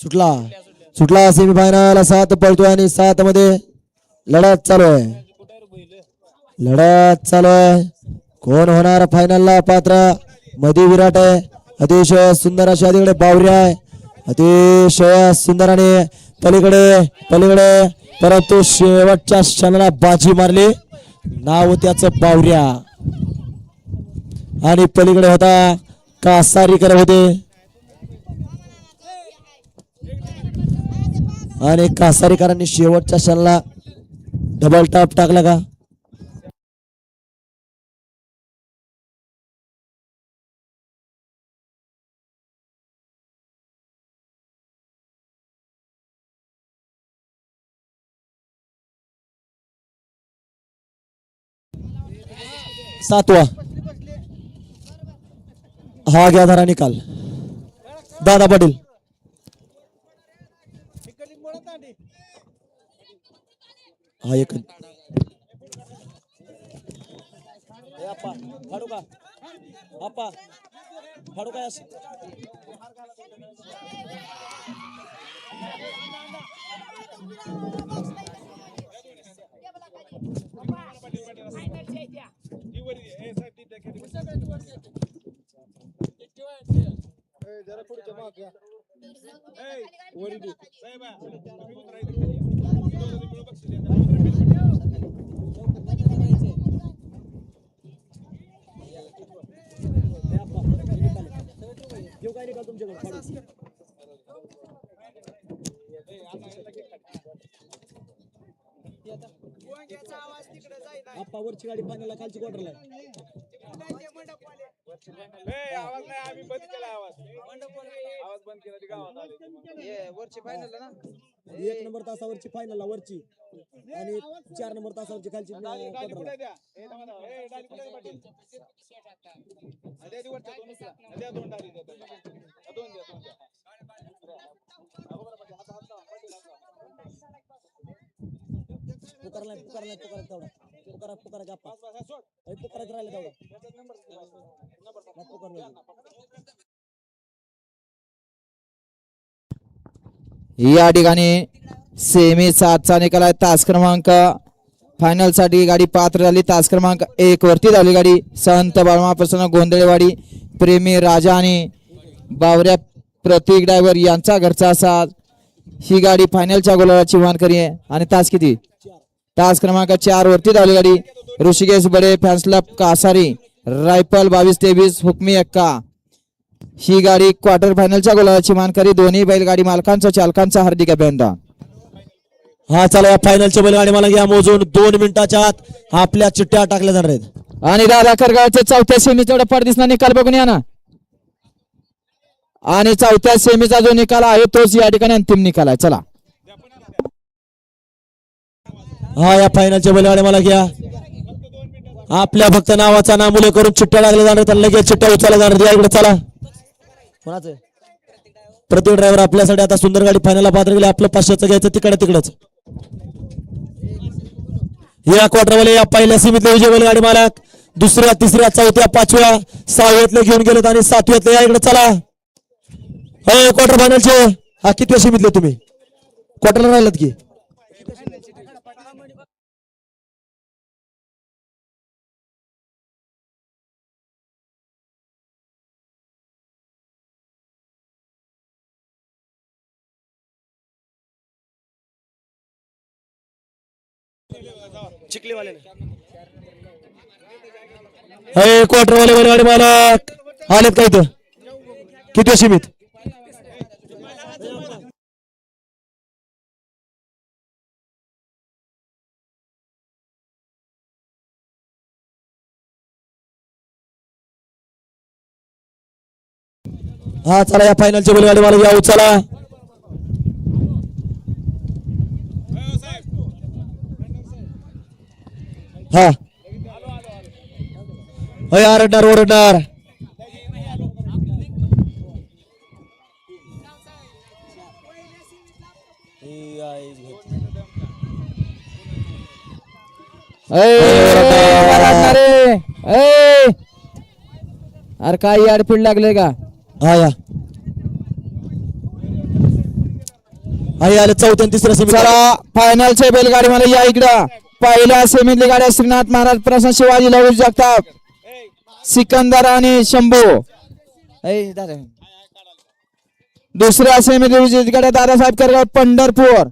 सुटला सुटला सेमीफायनल 7 पळतोय आणि 7 मध्ये लढत चालू आहे. लढत चालू आहे. कोण होणार फायनलला पात्र. मध्ये विराट आहे. अतिशय सुंदर अशा तिकडे बावरी आहे. अतिशय सुंदर आणि पलीकडे पलीकडे परंतु शेवटच्या क्षणाला बाजी मारली. नाव त्याचं बावऱ्या आणि पलीकडे होता कासारीकर होते आणि कासारीकरांनी शेवटच्या क्षणाला डबल टॉप टाकला का. सातवा हा घ्या धरा निकाल. दादा पाटील हा एक वरची गाडी पाण्याला खालची क्वार्टरला आवाज नाही आम्ही बंद केला आवाज बंद केला वरची फायनल ना 1 नंबर तासावरची फायनलला वरची आणि 4 नंबर तासावरची खालची या ठिकाणी सेमी 7चा निकाल आहे. तास क्रमांक फायनल साठी गाडी पात्र झाली. तास क्रमांक 1 वरती धावली गाडी. संत बाळमा प्रसन्न गोंधळेवाडी प्रेमी राजा आणि बावऱ्या प्रतीक ड्रायव्हर यांचा घरचा साथ ही गाडी फायनलच्या गोलाची मानकरी आहे. आणि तास किती तास क्रमांक 4 वरती धावली गाडी. ऋषिकेश बडे फॅन्स क्लब कासारी रायफल 22-23 हुकमी एक्का ही गाडी क्वार्टर फायनलच्या गोलाची मानकरी. दोन्ही बैलगाडी मालकांचा चालकांचा हार्दिक अभिनंदन. हा चला या फायनलच्या बैलगाडी मला घ्या मोजून 2 मिनिटाच्या आत आपल्या चिठ्ठ्या टाकल्या जाणार आहेत. आणि दादा खरगावचे चौथ्या सेमीचा एवढा पडदिसना निकाल बघून या ना. आणि चौथ्या सेमीचा जो निकाल आहे तोच या ठिकाणी अंतिम निकाल आहे. चला हा या फायनलच्या बैलगाडी मला घ्या. आपल्या फक्त नावाचा नामुले करून चिठ्ठ्या टाकल्या जाणार तर लगेच चिठ्ठ्या उचलल्या जाणार. या इकडे चला. कोणाचं प्रतीक ड्रायव्हर आपल्यासाठी आता सुंदर गाडी फायनलला पात्र गेले. आपलं 500चं घ्यायचं तिकडच या क्वार्टरवाले या पहिल्या सीमितले विजय बैलगाडी मालक दुसऱ्या तिसऱ्या चौथ्या 5व्या 6व्यातले घेऊन गेलेत आणि 7व्यातले या इकडे चला. क्वार्टर फायनलचे हा किती सीमितले तुम्ही क्वार्टरला राहिलात की चिखलीवाले क्वार्टरवाले बैलगाडी मालक आलेत का इथं किती सीमित हा चला या फायनलचे बैलगाडी मालक या उचला. हा ओरडणार ओरडणार अरे काय याडपीड लागले का. हा या आणि आले चौथ्या आणि तिसऱ्या सेमी चला फायनलच्या बैलगाडी मला या इकडं पहिल्या सेमीतली गाड्या श्रीनाथ महाराज प्रसन्न शिवाजी लवू जगताप सिकंदर आणि शंभू दुसऱ्या सेमीतली गाड्या दादासाहेब करगाव पंढरपूर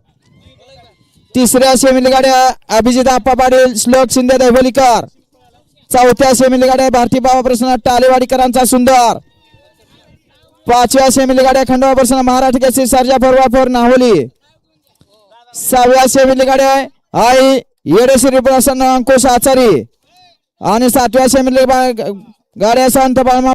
तिसऱ्या सेमीतली गाड्या अभिजित आप्पा पाटील श्लोक शिंदे दैवलीकर चौथ्या सेमीतली गाड्या भारती बाबा प्रसन्न टालेवाडीकरांचा सुंदर पाचव्या सेमीतली गाड्या खंडोबा प्रसन्न महाराष्ट्र केसरी सर्जा फरवाफोर नाहोली सहाव्या सेमीतली गाड्या आई येडेश्वरी प्रसन्न अंकुश आचारी आणि सातव्या सेमीतली गाड्या संत बाळमा